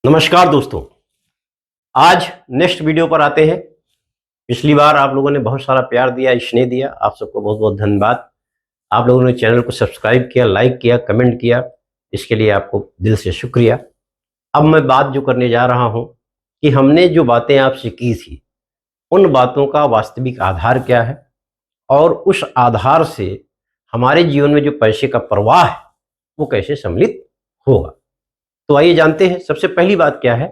नमस्कार दोस्तों। आज नेक्स्ट वीडियो पर आते हैं। पिछली बार आप लोगों ने बहुत सारा प्यार दिया, स्नेह दिया, आप सबको बहुत बहुत धन्यवाद। आप लोगों ने चैनल को सब्सक्राइब किया, लाइक किया, कमेंट किया, इसके लिए आपको दिल से शुक्रिया। अब मैं बात जो करने जा रहा हूं कि हमने जो बातें आपसे की थी उन बातों का वास्तविक आधार क्या है और उस आधार से हमारे जीवन में जो पैसे का प्रवाह है वो कैसे सम्मिलित होगा। तो आइए जानते हैं। सबसे पहली बात क्या है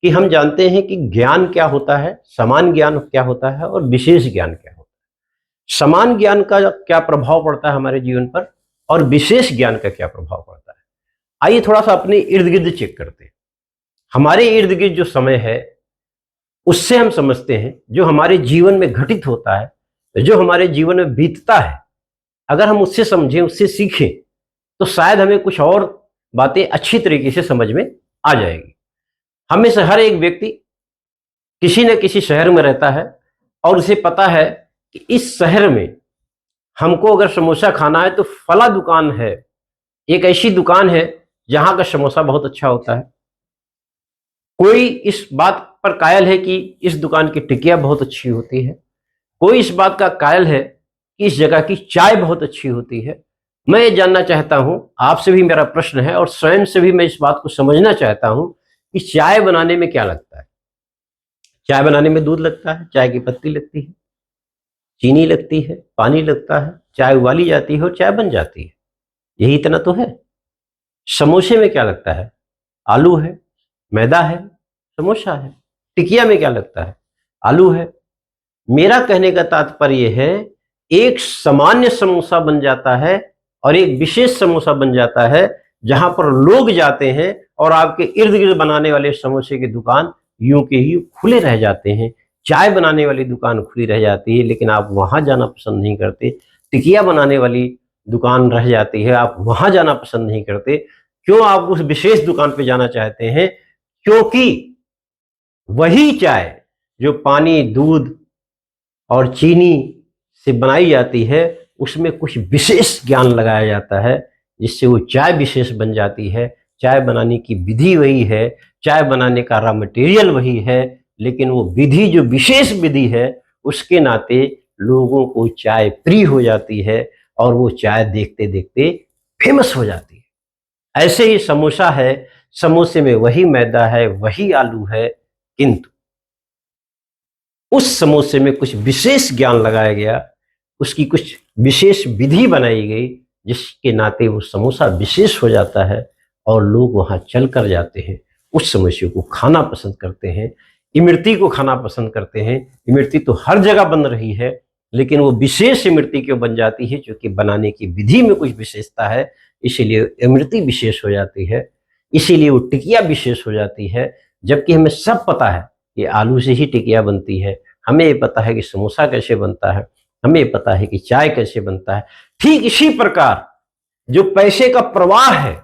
कि हम जानते हैं कि ज्ञान क्या होता है, समान ज्ञान क्या होता है और विशेष ज्ञान क्या होता है। समान ज्ञान का क्या प्रभाव पड़ता है हमारे जीवन पर और विशेष ज्ञान का क्या प्रभाव पड़ता है। आइए थोड़ा सा अपने इर्द गिर्द चेक करते हैं। हमारे इर्द गिर्द जो समय है उससे हम समझते हैं जो हमारे जीवन में घटित होता है, जो हमारे जीवन में बीतता है, अगर हम उससे समझें, उससे सीखें तो शायद हमें कुछ और बातें अच्छी तरीके से समझ में आ जाएगी। हमें से हर एक व्यक्ति किसी न किसी शहर में रहता है और उसे पता है कि इस शहर में हमको अगर समोसा खाना है तो फला दुकान है, एक ऐसी दुकान है जहां का समोसा बहुत अच्छा होता है। कोई इस बात पर कायल है कि इस दुकान की टिकिया बहुत अच्छी होती है। कोई इस बात का कायल है कि इस जगह की चाय बहुत अच्छी होती है। मैं ये जानना चाहता हूं, आपसे भी मेरा प्रश्न है और स्वयं से भी मैं इस बात को समझना चाहता हूं कि चाय बनाने में क्या लगता है। चाय बनाने में दूध लगता है, चाय की पत्ती लगती है, चीनी लगती है, पानी लगता है, चाय उबाली जाती है और चाय बन जाती है। यही इतना तो है। समोसे में क्या लगता है? आलू है, मैदा है, समोसा है। टिकिया में क्या लगता है? आलू है। मेरा कहने का तात्पर्य है एक सामान्य समोसा बन जाता है और एक विशेष समोसा बन जाता है जहां पर लोग जाते हैं और आपके इर्द गिर्द बनाने वाले समोसे की दुकान यूं के ही खुले रह जाते हैं। चाय बनाने वाली दुकान खुली रह जाती है लेकिन आप वहां जाना पसंद नहीं करते। टिकिया बनाने वाली दुकान रह जाती है, आप वहां जाना पसंद नहीं करते। क्यों आप उस विशेष दुकान पे जाना चाहते हैं? क्योंकि वही चाय जो पानी, दूध और चीनी से बनाई जाती है उसमें कुछ विशेष ज्ञान लगाया जाता है जिससे वो चाय विशेष बन जाती है। चाय बनाने की विधि वही है, चाय बनाने का रॉ मटेरियल वही है, लेकिन वो विधि जो विशेष विधि है उसके नाते लोगों को चाय प्रिय हो जाती है और वो चाय देखते देखते फेमस हो जाती है। ऐसे ही समोसा है, समोसे में वही मैदा है, वही आलू है, किंतु उस समोसे में कुछ विशेष ज्ञान लगाया गया, उसकी कुछ विशेष विधि बनाई गई जिसके नाते वो समोसा विशेष हो जाता है और लोग वहां चल कर जाते हैं, उस समोसे को खाना पसंद करते हैं, इमरती को खाना पसंद करते हैं। इमरती तो हर जगह बन रही है लेकिन वो विशेष इमरती क्यों बन जाती है? क्योंकि बनाने की विधि में कुछ विशेषता है, इसीलिए इमरती विशेष हो जाती है, इसीलिए वो टिकिया विशेष हो जाती है। जबकि हमें सब पता है कि आलू से ही टिकिया बनती है, हमें ये पता है कि समोसा कैसे बनता है, हमें ये पता है कि चाय कैसे बनता है। ठीक इसी प्रकार जो पैसे का प्रवाह है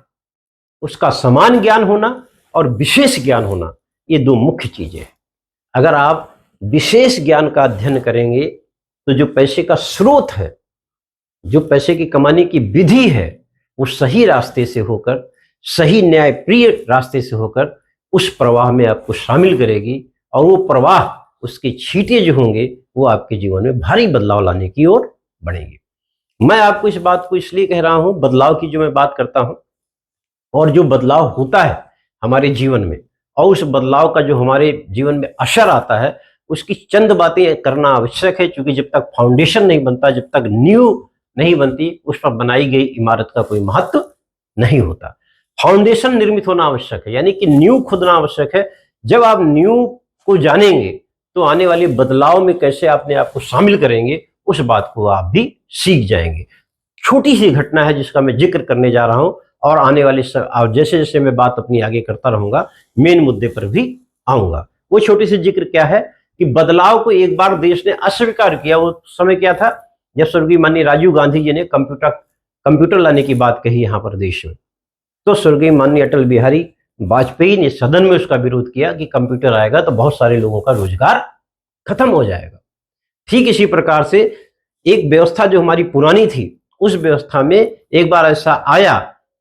उसका समान ज्ञान होना और विशेष ज्ञान होना, ये दो मुख्य चीजें हैं। अगर आप विशेष ज्ञान का अध्ययन करेंगे तो जो पैसे का स्रोत है, जो पैसे की कमाने की विधि है, वो सही रास्ते से होकर, सही न्यायप्रिय रास्ते से होकर उस प्रवाह में आपको शामिल करेगी और वो प्रवाह, उसके छींटे जो होंगे वो आपके जीवन में भारी बदलाव लाने की ओर बढ़ेंगे। मैं आपको इस बात को इसलिए कह रहा हूं, बदलाव की जो मैं बात करता हूं और जो बदलाव होता है हमारे जीवन में और उस बदलाव का जो हमारे जीवन में असर आता है, उसकी चंद बातें करना आवश्यक है। क्योंकि जब तक फाउंडेशन नहीं बनता, जब तक नींव नहीं बनती, उस पर बनाई गई इमारत का कोई महत्व नहीं होता। फाउंडेशन निर्मित होना आवश्यक है, यानी कि नींव खोदना आवश्यक है। जब आप नींव को जानेंगे तो आने वाले बदलाव में कैसे अपने आप को शामिल करेंगे उस बात को आप भी सीख जाएंगे। छोटी सी घटना है जिसका मैं जिक्र करने जा रहा हूं और आने वाले जैसे जैसे मैं बात अपनी आगे करता रहूंगा मेन मुद्दे पर भी आऊंगा। वो छोटी सी जिक्र क्या है कि बदलाव को एक बार देश ने अस्वीकार किया। वो समय क्या था जब स्वर्गीय माननीय राजीव गांधी जी ने कंप्यूटर लाने की बात कही यहाँ पर देश में, तो स्वर्गीय माननीय अटल बिहारी वाजपेयी ने सदन में उसका विरोध किया कि कंप्यूटर आएगा तो बहुत सारे लोगों का रोजगार खत्म हो जाएगा। ठीक इसी प्रकार से एक व्यवस्था जो हमारी पुरानी थी, उस व्यवस्था में एक बार ऐसा आया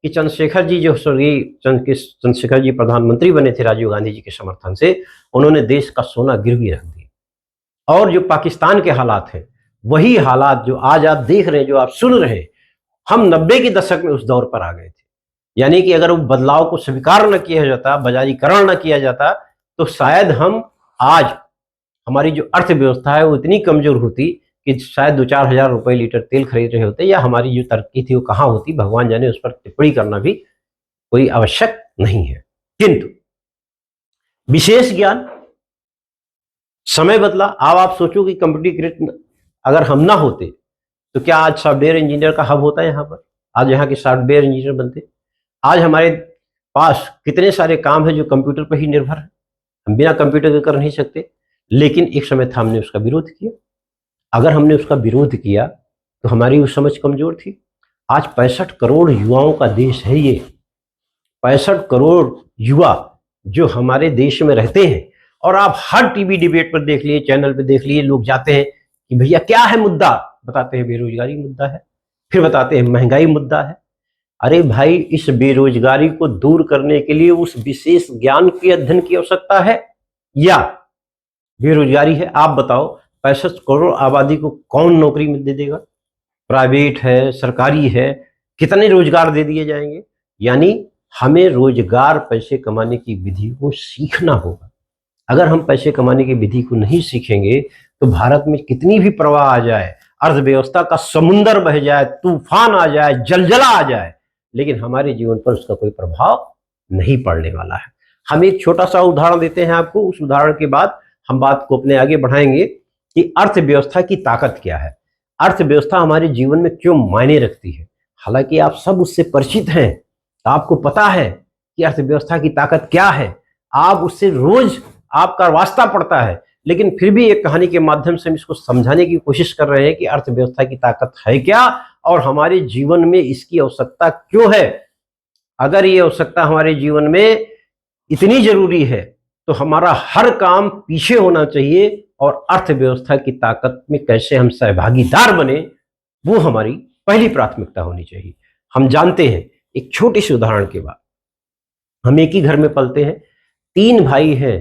कि चंद्रशेखर जी जो स्वर्गीय चंद्रशेखर जी प्रधानमंत्री बने थे राजीव गांधी जी के समर्थन से, उन्होंने देश का सोना गिरवी रख दिया। और जो पाकिस्तान के हालात हैं, वही हालात जो आज आप देख रहे हैं, जो आप सुन रहे हैं, हम 90 के दशक में उस दौर पर आ गए थे। यानी कि अगर वो बदलाव को स्वीकार न किया जाता, बाजारीकरण न किया जाता, तो शायद हम आज, हमारी जो अर्थव्यवस्था है वो इतनी कमजोर होती कि शायद 2-4 हजार रुपए लीटर तेल खरीद रहे होते, या हमारी जो तरक्की थी वो कहाँ होती, भगवान जाने। उस पर टिप्पणी करना भी कोई आवश्यक नहीं है। किंतु विशेष ज्ञान, समय बदला। अब आप सोचो कि कंप्यूटरीकृत अगर हम ना होते तो क्या आज सॉफ्टवेयर इंजीनियर का हब होता है यहाँ पर? आज यहाँ के सॉफ्टवेयर इंजीनियर बनते। आज हमारे पास कितने सारे काम है जो कंप्यूटर पर ही निर्भर है, हम बिना कंप्यूटर के कर नहीं सकते। लेकिन एक समय था, हमने उसका विरोध किया। अगर हमने उसका विरोध किया तो हमारी वो समझ कमजोर थी। आज 65 करोड़ युवाओं का देश है ये। 65 करोड़ युवा जो हमारे देश में रहते हैं, और आप हर टीवी डिबेट पर देख लिए, चैनल पर देख लिए, लोग जाते हैं कि भैया क्या है मुद्दा, बताते हैं बेरोजगारी मुद्दा है, फिर बताते हैं महंगाई मुद्दा है। अरे भाई, इस बेरोजगारी को दूर करने के लिए उस विशेष ज्ञान के अध्ययन की आवश्यकता है या बेरोजगारी है? आप बताओ, 65 करोड़ आबादी को कौन नौकरी में दे देगा? प्राइवेट है, सरकारी है, कितने रोजगार दे दिए जाएंगे? यानी हमें रोजगार, पैसे कमाने की विधि को सीखना होगा। अगर हम पैसे कमाने की विधि को नहीं सीखेंगे तो भारत में कितनी भी प्रवाह आ जाए, अर्थव्यवस्था का समुंदर बह जाए, तूफान आ जाए, जलजला आ जाए, लेकिन हमारे जीवन पर उसका कोई प्रभाव नहीं पड़ने वाला है। हम एक छोटा सा उदाहरण देते हैं आपको, उस उदाहरण के बाद हम बात को अपने आगे बढ़ाएंगे कि अर्थव्यवस्था की ताकत क्या है, अर्थव्यवस्था हमारे जीवन में क्यों मायने रखती है। हालांकि आप सब उससे परिचित हैं, आपको पता है कि अर्थव्यवस्था की ताकत क्या है, आप उससे रोज आपका वास्ता पड़ता है, लेकिन फिर भी एक कहानी के माध्यम से हम इसको समझाने की कोशिश कर रहे हैं कि अर्थव्यवस्था की ताकत है क्या और हमारे जीवन में इसकी आवश्यकता क्यों है। अगर ये आवश्यकता हमारे जीवन में इतनी जरूरी है तो हमारा हर काम पीछे होना चाहिए, और अर्थव्यवस्था की ताकत में कैसे हम सहभागीदार बने, वो हमारी पहली प्राथमिकता होनी चाहिए। हम जानते हैं, एक छोटे से उदाहरण के बाद, हम एक ही घर में पलते हैं, 3 भाई हैं,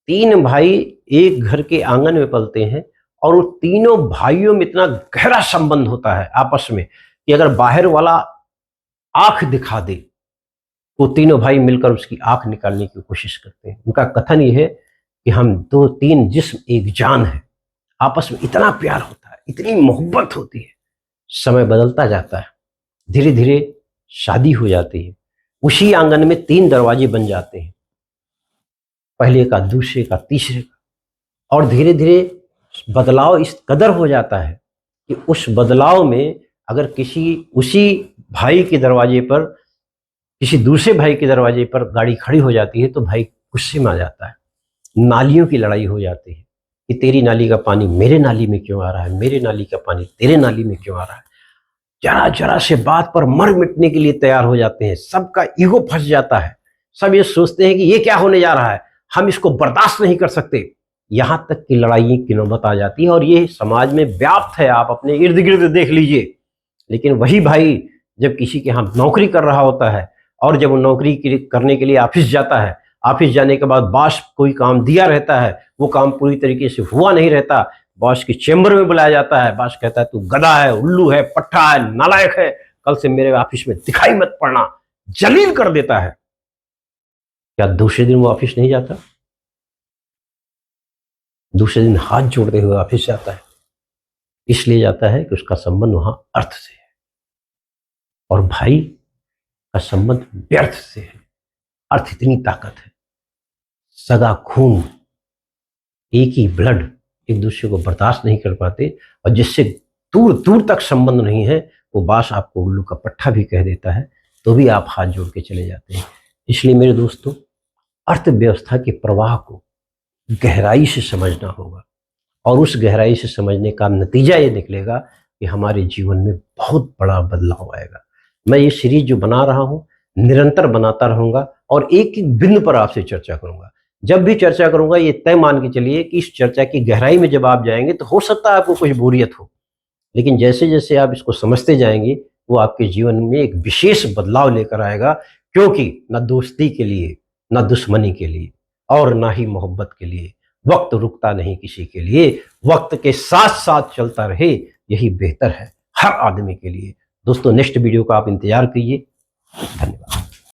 3 भाई एक घर के आंगन में पलते हैं, और वो तीनों भाइयों में इतना गहरा संबंध होता है आपस में कि अगर बाहर वाला आंख दिखा दे तो तीनों भाई मिलकर उसकी आंख निकालने की कोशिश करते हैं। उनका कथन ये है कि हम 2-3 जिस्म एक जान है। आपस में इतना प्यार होता है, इतनी मोहब्बत होती है। समय बदलता जाता है, धीरे धीरे शादी हो जाती है, उसी आंगन में 3 दरवाजे बन जाते हैं, पहले का, दूसरे का, तीसरे का, और धीरे धीरे बदलाव इस कदर हो जाता है कि उस बदलाव में अगर उसी भाई के दरवाजे पर, किसी दूसरे भाई के दरवाजे पर गाड़ी खड़ी हो जाती है तो भाई गुस्से में आ जाता है। नालियों की लड़ाई हो जाती है कि तेरी नाली का पानी मेरे नाली में क्यों आ रहा है, मेरे नाली का पानी तेरे नाली में क्यों आ रहा है। जरा जरा से बात पर मर मिटने के लिए तैयार हो जाते हैं, सबका ईगो फंस जाता है, सब ये सोचते हैं कि ये क्या होने जा रहा है, हम इसको बर्दाश्त नहीं कर सकते। यहां तक कि लड़ाई की नौबत आ जाती है, और ये समाज में व्याप्त है, आप अपने इर्द गिर्द देख लीजिए। लेकिन वही भाई जब किसी के यहाँ नौकरी कर रहा होता है, और जब वो नौकरी करने के लिए ऑफिस जाता है, ऑफिस जाने के बाद बॉस कोई काम दिया रहता है, वो काम पूरी तरीके से हुआ नहीं रहता, बॉस के चेंबर में बुलाया जाता है, बॉस कहता है तू गधा है, उल्लू है, पट्टा है, नालायक है, कल से मेरे ऑफिस में दिखाई मत पड़ना, जलील कर देता है। क्या दूसरे दिन वो ऑफिस नहीं जाता? दूसरे दिन हाथ जोड़ते हुए ऑफिस जाता है। इसलिए जाता है कि उसका संबंध वहां अर्थ से है, और भाई का संबंध व्यर्थ से है। अर्थ इतनी ताकत है, सगा खून, एक ही ब्लड, एक दूसरे को बर्दाश्त नहीं कर पाते, और जिससे दूर दूर तक संबंध नहीं है, वो बास आपको उल्लू का पट्टा भी कह देता है, तो भी आप हाथ जोड़ के चले जाते हैं। इसलिए मेरे दोस्तों, अर्थव्यवस्था के प्रवाह को गहराई से समझना होगा, और उस गहराई से समझने का नतीजा ये निकलेगा कि हमारे जीवन में बहुत बड़ा बदलाव आएगा। मैं ये सीरीज जो बना रहा हूँ, निरंतर बनाता रहूंगा, और एक एक बिंदु पर आपसे चर्चा करूंगा। जब भी चर्चा करूंगा, ये तय मान के चलिए कि इस चर्चा की गहराई में जब आप जाएंगे तो हो सकता है आपको कुछ बोरियत हो, लेकिन जैसे जैसे आप इसको समझते जाएंगे वो आपके जीवन में एक विशेष बदलाव लेकर आएगा, क्योंकि न दोस्ती के लिए, न दुश्मनी के लिए और ना ही मोहब्बत के लिए वक्त रुकता नहीं किसी के लिए। वक्त के साथ साथ चलता रहे, यही बेहतर है हर आदमी के लिए। दोस्तों नेक्स्ट वीडियो का आप इंतजार कीजिए। धन्यवाद।